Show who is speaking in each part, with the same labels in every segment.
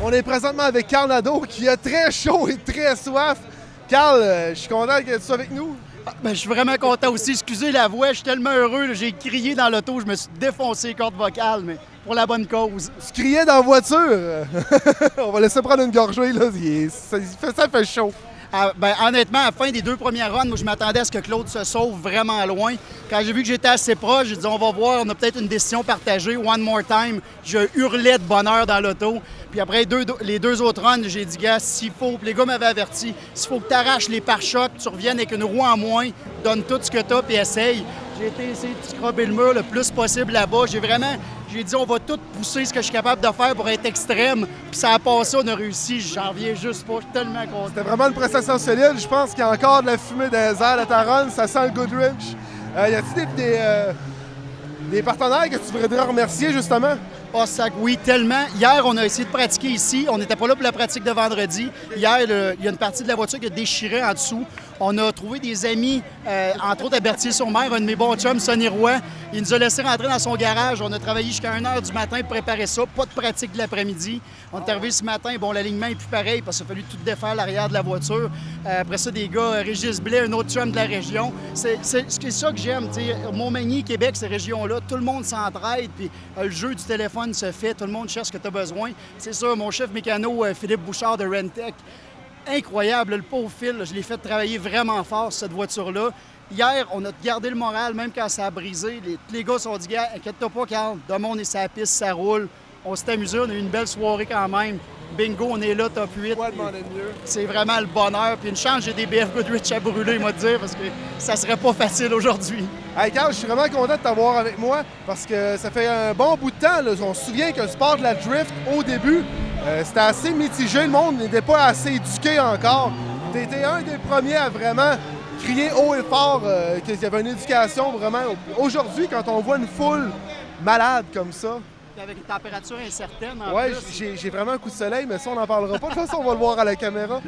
Speaker 1: On est présentement avec Carl Nadeau qui a très chaud et très soif. Carl, je suis content que tu sois avec nous.
Speaker 2: Je suis vraiment content aussi. Excusez la voix, je suis tellement heureux. Là. J'ai crié dans l'auto, je me suis défoncé les cordes vocales, mais pour la bonne cause.
Speaker 1: Tu criais dans la voiture. On va laisser prendre une gorgée, là. Ça fait chaud.
Speaker 2: Honnêtement, à la fin des 2 premières runs, moi, je m'attendais à ce que Claude se sauve vraiment loin. Quand j'ai vu que j'étais assez proche, j'ai dit on va voir, on a peut-être une décision partagée. One more time. Je hurlais de bonheur dans l'auto. Puis après les 2 autres runs, j'ai dit gars, s'il faut, puis les gars m'avaient averti, s'il faut que tu arraches les pare-chocs, tu reviennes avec une roue en moins, donne tout ce que tu as puis essaye. J'ai essayé de scrubber le mur le plus possible là-bas. J'ai dit, on va tout pousser ce que je suis capable de faire pour être extrême. Puis ça a passé, on a réussi. J'en reviens juste pas. Je suis tellement content.
Speaker 1: C'était vraiment une prestation solide. Je pense qu'il y a encore de la fumée dans les airs de ta run. Ça sent le Goodrich. Y a-t-il des partenaires que tu voudrais remercier, justement?
Speaker 2: Oh, sac, oui, tellement. Hier, on a essayé de pratiquer ici. On n'était pas là pour la pratique de vendredi. Hier, il y a une partie de la voiture qui a déchiré en dessous. On a trouvé des amis, entre autres à Berthier-sur-Mer, un de mes bons chums, Sonny Roy. Il nous a laissé rentrer dans son garage. On a travaillé jusqu'à 1h du matin pour préparer ça. Pas de pratique de l'après-midi. On est arrivé ce matin. Bon, l'alignement est plus pareil parce qu'il a fallu tout défaire l'arrière de la voiture. Après ça, des gars, Régis Blais, un autre chum de la région. C'est ça que j'aime. Montmagny, Québec, ces régions-là, tout le monde s'entraide. Puis le jeu du téléphone se fait. Tout le monde cherche ce que tu as besoin. C'est ça, mon chef mécano, Philippe Bouchard de Rentec. Incroyable, le pauvre Phil, je l'ai fait travailler vraiment fort, cette voiture-là. Hier, on a gardé le moral, même quand ça a brisé. Les gars se sont dit, gars, inquiète-toi pas, Carl, demain on est sur la piste, ça roule. On s'est amusé, on a eu une belle soirée quand même. Bingo, on est là, top 8. C'est vraiment le bonheur. Puis une chance, j'ai des BF Goodrich à brûler, moi, de dire, parce que ça serait pas facile aujourd'hui.
Speaker 1: Hey Carl, je suis vraiment content de t'avoir avec moi parce que ça fait un bon bout de temps. Là. On se souvient que le sport de la drift, au début, c'était assez mitigé. Le monde n'était pas assez éduqué encore. Tu étais un des premiers à vraiment crier haut et fort qu'il y avait une éducation vraiment. Aujourd'hui, quand on voit une foule malade comme ça,
Speaker 2: avec une température incertaine.
Speaker 1: Oui, j'ai vraiment un coup de soleil, mais ça, on n'en parlera pas. De toute façon, on va le voir à la caméra.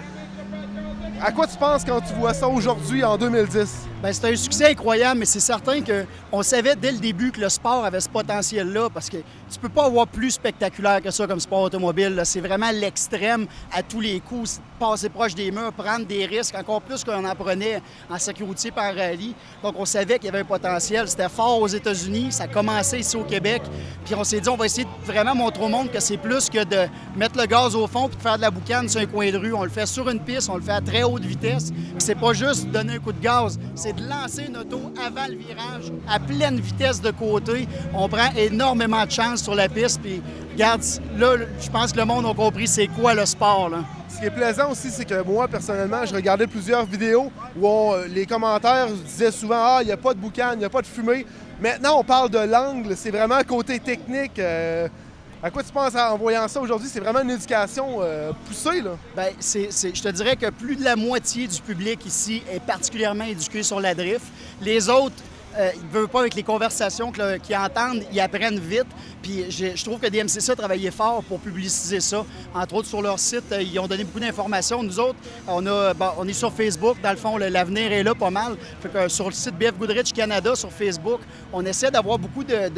Speaker 1: À quoi tu penses quand tu vois ça aujourd'hui, en 2010?
Speaker 2: Bien, c'est un succès incroyable, mais c'est certain qu'on savait dès le début que le sport avait ce potentiel-là, parce que tu peux pas avoir plus spectaculaire que ça comme sport automobile. C'est vraiment l'extrême à tous les coups. Passer proche des murs, prendre des risques, encore plus qu'on en prenait en circuit routier par rallye. Donc, on savait qu'il y avait un potentiel. C'était fort aux États-Unis, ça commençait ici au Québec. Puis on s'est dit, on va essayer de vraiment montrer au monde que c'est plus que de mettre le gaz au fond puis de faire de la boucane sur un coin de rue. On le fait sur une piste, on le fait à très haute vitesse. Puis c'est pas juste donner un coup de gaz, c'est de lancer une auto avant le virage, à pleine vitesse de côté. On prend énormément de chance sur la piste. Puis regarde, là, je pense que le monde a compris c'est quoi le sport, là.
Speaker 1: Ce qui est plaisant aussi, c'est que moi, personnellement, je regardais plusieurs vidéos où les commentaires disaient souvent « Ah, il n'y a pas de boucan, il n'y a pas de fumée ». Maintenant, on parle de l'angle, c'est vraiment côté technique. À quoi tu penses en voyant ça aujourd'hui? C'est vraiment une éducation poussée, là.
Speaker 2: Bien, je te dirais que plus de la moitié du public ici est particulièrement éduqué sur la drift. Les autres, ils ne veulent pas avec les conversations qu'ils entendent, ils apprennent vite. Puis je trouve que DMCC a travaillé fort pour publiciser ça. Entre autres, sur leur site, ils ont donné beaucoup d'informations. Nous autres, on est sur Facebook. Dans le fond, l'avenir est là pas mal. Fait que, sur le site BF Goodrich Canada, sur Facebook, on essaie d'avoir beaucoup de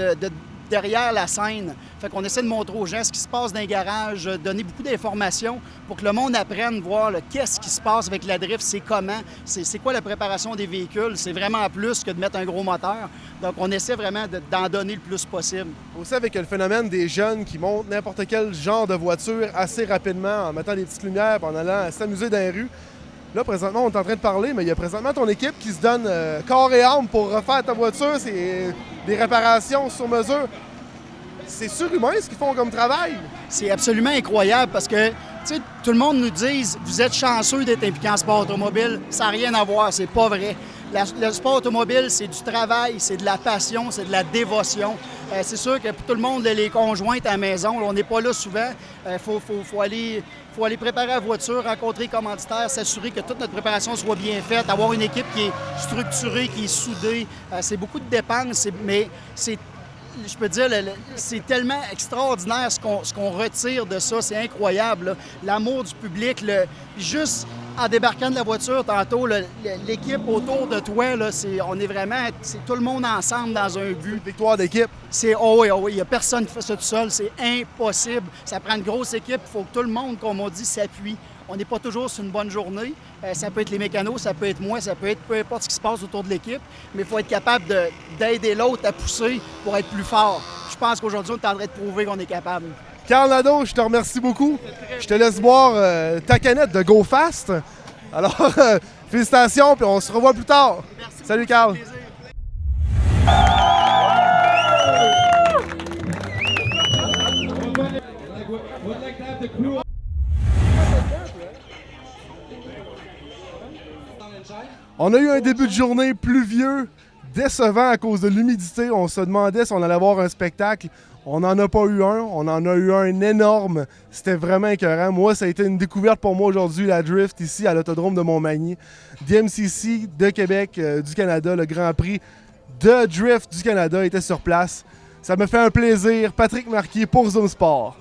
Speaker 2: derrière la scène. Fait qu'on essaie de montrer aux gens ce qui se passe dans les garages, donner beaucoup d'informations pour que le monde apprenne, voir qu'est-ce qui se passe avec la drift, c'est comment, c'est quoi la préparation des véhicules. C'est vraiment plus que de mettre un gros moteur. Donc, on essaie vraiment d'en donner le plus possible.
Speaker 1: Aussi avec le phénomène des jeunes qui montent n'importe quel genre de voiture assez rapidement en mettant des petites lumières et en allant s'amuser dans les rues. Là, présentement, on est en train de parler, mais il y a présentement ton équipe qui se donne corps et âme pour refaire ta voiture. C'est des réparations sur mesure. C'est surhumain ce qu'ils font comme travail.
Speaker 2: C'est absolument incroyable parce que, tu sais, tout le monde nous dit « Vous êtes chanceux d'être impliqué en sport automobile. » Ça n'a rien à voir, c'est pas vrai. Le sport automobile, c'est du travail, c'est de la passion, c'est de la dévotion. C'est sûr que pour tout le monde, les conjointes à la maison, on n'est pas là souvent. Faut aller préparer la voiture, rencontrer les commanditaires, s'assurer que toute notre préparation soit bien faite, avoir une équipe qui est structurée, qui est soudée. C'est beaucoup de dépenses, mais je peux dire, c'est tellement extraordinaire ce qu'on retire de ça. C'est incroyable, là. L'amour du public, juste en débarquant de la voiture, tantôt, l'équipe autour de toi, là, on est vraiment tout le monde ensemble dans un but.
Speaker 1: Victoire d'équipe.
Speaker 2: Oh oui, il n'y a personne qui fait ça tout seul, c'est impossible. Ça prend une grosse équipe, il faut que tout le monde, comme on dit, s'appuie. On n'est pas toujours sur une bonne journée. Ça peut être les mécanos, ça peut être moi, ça peut être peu importe ce qui se passe autour de l'équipe, mais il faut être capable d'aider l'autre à pousser pour être plus fort. Je pense qu'aujourd'hui, on est en train de prouver qu'on est capable.
Speaker 1: Carl Nadeau, je te remercie beaucoup. Je te laisse boire ta canette de Go Fast. Alors, félicitations, puis on se revoit plus tard.
Speaker 2: Merci.
Speaker 1: Salut, Carl. On a eu un début de journée pluvieux, décevant à cause de l'humidité. On se demandait si on allait avoir un spectacle. On n'en a pas eu un. On en a eu un énorme. C'était vraiment écœurant. Moi, ça a été une découverte pour moi aujourd'hui, la drift ici à l'Autodrome de Montmagny. DMCC de Québec, du Canada, le Grand Prix de drift du Canada était sur place. Ça me fait un plaisir. Patrick Marquier pour Zoom Sport.